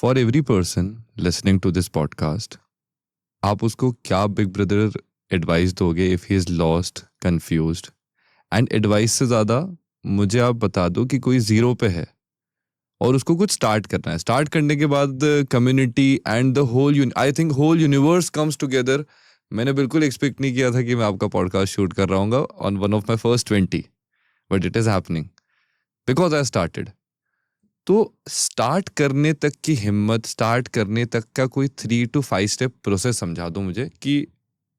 For every person listening to this podcast, आप उसको क्या बिग ब्रदर एडवाइस दोगे if he is lost, confused? And advice से ज़्यादा मुझे आप बता दो कि कोई जीरो पे है और उसको कुछ स्टार्ट करना है. स्टार्ट करने के बाद community and the whole, I think whole universe comes together. मैंने बिल्कुल एक्सपेक्ट नहीं किया था कि मैं आपका पॉडकास्ट शूट कर रहा हूँ on one of my first 20, but it is happening because I started. तो स्टार्ट करने तक की हिम्मत, स्टार्ट करने तक का कोई 3 to 5 स्टेप प्रोसेस समझा दो मुझे कि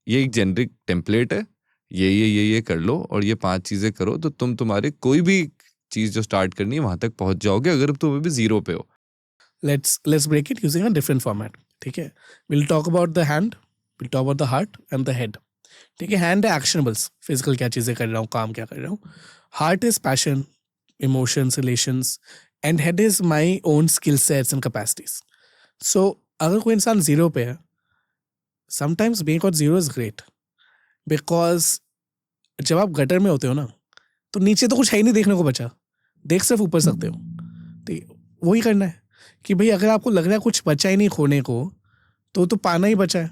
ये एक जेनरिक टेम्पलेट है, ये कर लो और ये 5 चीजें करो तो तुम्हारे कोई भी चीज जो स्टार्ट करनी है वहां तक पहुंच जाओगे अगर तुम अभी जीरो पे हो. Let's break it using a different format. ठीक है, we'll talk about the hand, we'll talk about the heart and the head. ठीक है, hand है actionables, physical क्या चीज़ें कर रहा हूँ, काम क्या कर रहा हूँ. Heart is passion, emotions, relations, and head is my own skill sets and capacities. So अगर कोई इंसान जीरो पे है, sometimes being on zero is great because जब आप गटर में होते हो ना, तो नीचे तो कुछ है ही नहीं देखने को बचा, देख सिर्फ ऊपर सकते हो. तो वही करना है कि भाई अगर आपको लग रहा है कुछ बचा ही नहीं खोने को, तो पाना ही बचा है.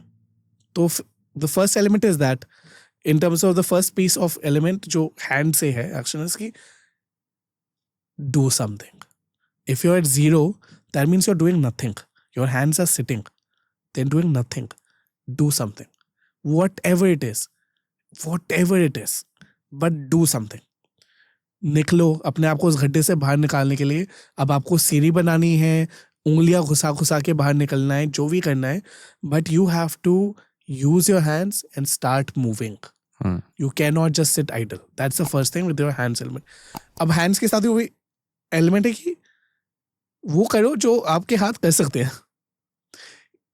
तो the first element is that in terms of the first piece of element जो हैंड से है action is key do something. If you are at zero that means you are doing nothing. Your hands are sitting, then doing nothing. Do something, whatever it is, but do something. निकलो अपने आप को उस गड्ढे से बाहर निकालने के लिए. अब आपको सीढ़ी बनानी है, उंगलियां घुसा घुसा के बाहर निकलना है, जो भी करना है, but you have to use your hands and start moving. You can not just sit idle. That's the first thing with your hands element. अब हैंड्स के साथ ही वो एलिमेंट है कि वो करो जो आपके हाथ कर सकते हैं.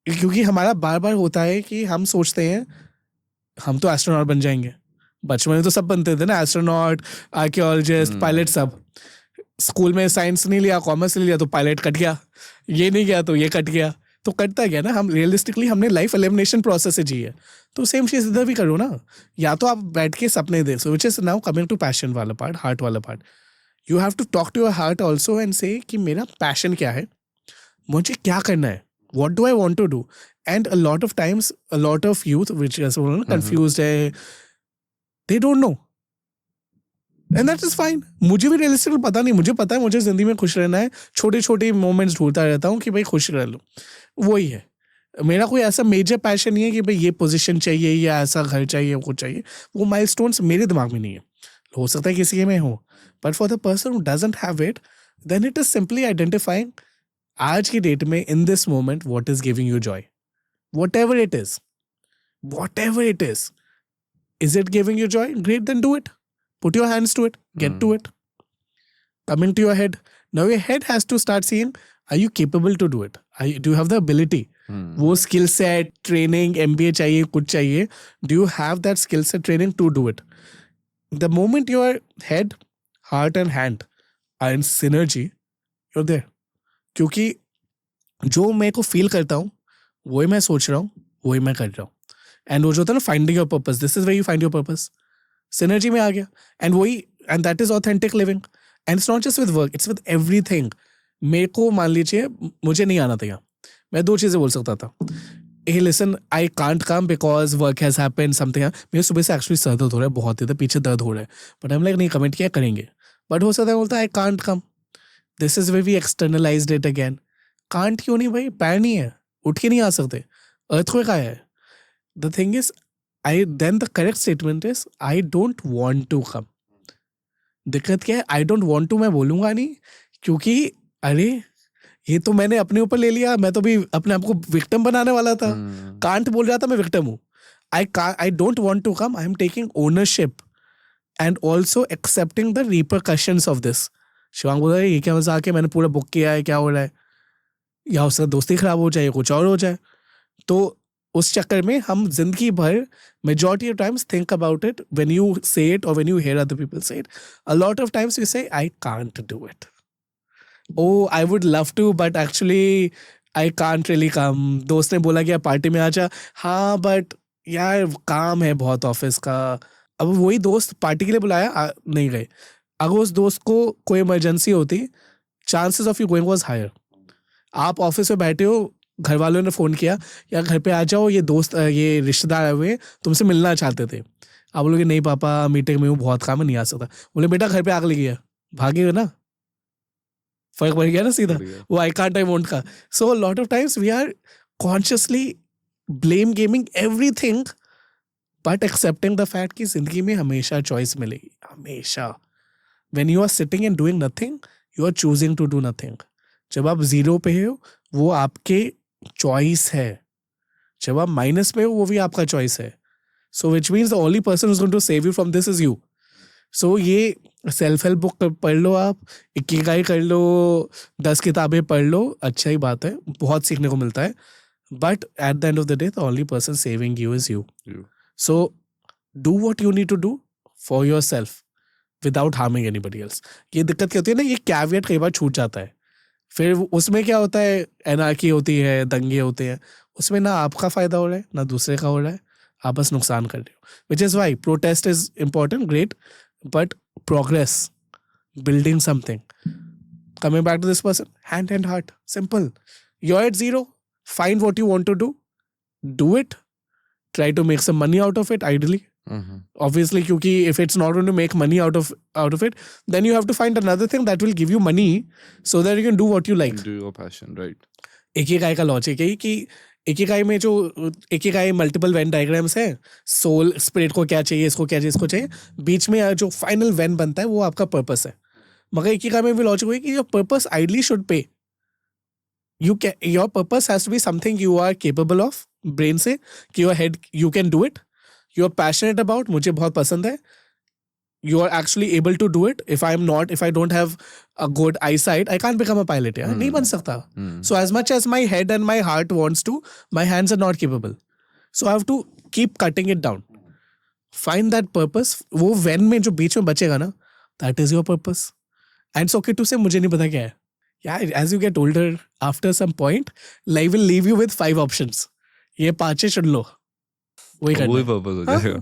क्योंकि हमारा बार बार होता है कि हम सोचते हैं हम तो एस्ट्रोनॉट बन जाएंगे. बचपन में तो सब बनते थे ना, एस्ट्रोनॉट, आर्कियोलॉजिस्ट, पायलट. सब स्कूल में साइंस नहीं लिया, कॉमर्स नहीं लिया तो पायलट कट गया, ये नहीं गया तो ये कट गया. तो कटता गया ना. हम रियलिस्टिकली हमने लाइफ एलिमिनेशन प्रोसेस से जी है. तो सेम चीज इधर भी करो ना. या तो आप बैठ के सपने देखो, which is now coming to passion वाला पार्ट, हार्ट वाला part. You have to talk to your heart also and say कि मेरा पैशन क्या है, मुझे क्या करना है, what do I want to do. And a lot of times a lot of youth which is confused है, they don't know, and that is fine. मुझे भी realistically पता नहीं. मुझे पता है मुझे जिंदगी में खुश रहना है, छोटे छोटे मोमेंट्स ढूंढता रहता हूँ कि भाई खुश रह लो, वही है मेरा. कोई ऐसा मेजर पैशन नहीं है कि भाई ये पोजीशन चाहिए या ऐसा घर चाहिए, कुछ चाहिए. वो माइलस्टोन्स मेरे दिमाग में नहीं है. हो सकता है किसी के में हो, but for the person who doesn't have it, then it is simply identifying आज की डेट में in this moment what is giving you joy. whatever it is, is it giving you joy? Great, then do it. Put your hands to it, get to it. Coming to your head, now your head has to start seeing, are you capable to do it? Do you have the ability? वो skill set, training, MBA चाहिए, कुछ चाहिए. Do you have that skill set training to do it? The moment your head, heart and hand are in synergy, you're there. क्योंकि जो मैं को feel करता हूँ वही मैं सोच रहा हूँ, वही मैं कर रहा हूँ. एंड वो जो होता है ना finding your purpose, this is where you find your purpose. Synergy में आ गया. एंड वही, and that is authentic living. And it's not just with work, it's with everything. मेरे को मान लीजिए मुझे नहीं आना था यहाँ, मैं 2 चीज़ें बोल सकता था. Hey listen, I can't come because work has happened something. मेरे सुबह से एक्चुअली सर दर्द हो रहा है, बहुत ही पीछे दर्द हो रहा है, बट हम लाइक नहीं कमेंट किया करेंगे. बट हो सकता है बोलता I can't come. This is way we externalized it again. Can't क्यों नहीं भाई, पैर नहीं है, उठ के नहीं आ सकते, अर्थक्वेक आया है. The thing is then the correct statement is I don't want to come. दिक्कत क्या है, I don't want to मैं बोलूंगा नहीं, क्योंकि अरे ये तो मैंने अपने ऊपर ले लिया. मैं तो भी अपने आप को विक्टिम बनाने वाला था. कांट बोल रहा था मैं विक्टिम हूँ. I don't want to come. I am taking ownership and also accepting the repercussions of this. Shivang बोल रहा है ये क्या मजाक है, मैंने पूरा बुक किया है, क्या हो रहा है, या उसका दोस्ती खराब हो जाए, कुछ और हो जाए. तो उस चक्कर में हम जिंदगी भर majority of times think about it when you say it और when you hear other people say it. A lot of times you say I can't do it. Oh I would love to but actually I can't really come. दोस्त ने बोला कि party में आ जा, हाँ but यार काम है बहुत ऑफिस का. अब वही दोस्त पार्टी के लिए बुलाया, नहीं गए. अगर उस दोस्त को कोई इमरजेंसी होती, chances of you going was higher. आप ऑफिस में बैठे हो, घर वालों ने फ़ोन किया, यार घर पे आ जाओ, ये दोस्त ये रिश्तेदार आए हुए हैं, तुमसे मिलना चाहते थे। आप बोलोगे नहीं पापा, मीटिंग में हूँ, बहुत काम है, नहीं आ सकता। बोले बेटा घर पे आग लगी है, भागे ना, फर्क पड़ गया ना सीधा, बढ़िया। वो आई कांट आई वोंट का। So lot of times we are consciously blame gaming everything, but accepting the fact कि जिंदगी में हमेशा चॉइस मिलेगी, हमेशा। When you are sitting and doing nothing, you are choosing to do nothing. जब आप zero पे हो, वो आपके चॉइस है। जब आप माइनस पे हो, वो भी आपका चॉइस है। So which means the only person is going to save you from this is you. So ये सेल्फ हेल्प बुक पढ़ लो, आप इकिगाई कर लो, 10 किताबें पढ़ लो, अच्छा ही बात है, बहुत सीखने को मिलता है। But at the end of the day, the only person saving you is you. So do what you need to do for yourself without harming anybody else. ये दिक्कत क्या होती है ना, ये कैवियट कई बार छूट जाता है। फिर उसमें क्या होता है, एनार्की होती है, दंगे होते हैं, उसमें ना आपका फायदा हो रहा है ना दूसरे का हो रहा है, आप बस नुकसान कर रहे हो। Which is why protest is important, great, but progress, building something, coming back to this person, hand and heart, simple. You're at zero, find what you want to do it, try to make some money out of it, ideally. Obviously, क्योंकि if it's not going to make money out of it, then you have to find another thing that will give you money so that you can do what you like. Do your passion, right? Ikigai का logic है कि Ikigai में जो Ikigai multiple Venn diagrams हैं, soul spirit को क्या चाहिए, इसको क्या चाहिए, इसको चाहिए, बीच में जो फाइनल वेन बनता है वो आपका पर्पस है। मगर इकिगाई में भी लॉजिक हुई कि your purpose ideally should pay, your purpose has to be something you are capable of, brain से, कि your head you can do it, you are passionate about, मुझे बहुत पसंद है, you are actually able to do it. If I don't have a good eyesight, I can't become a pilot, यार, नहीं बन सकता। So as much as my head and my heart wants to, my hands are not capable. So I have to keep cutting it down. Find that purpose, वो when में जो बीच में बचेगा ना, that is your purpose. And it's okay to say मुझे नहीं पता क्या है। Yeah, as you get older, after some point, life will leave you with 5 options. ये 5 चुन लो, वही करना वही है। पर्पस हो हाँ? जाएगा।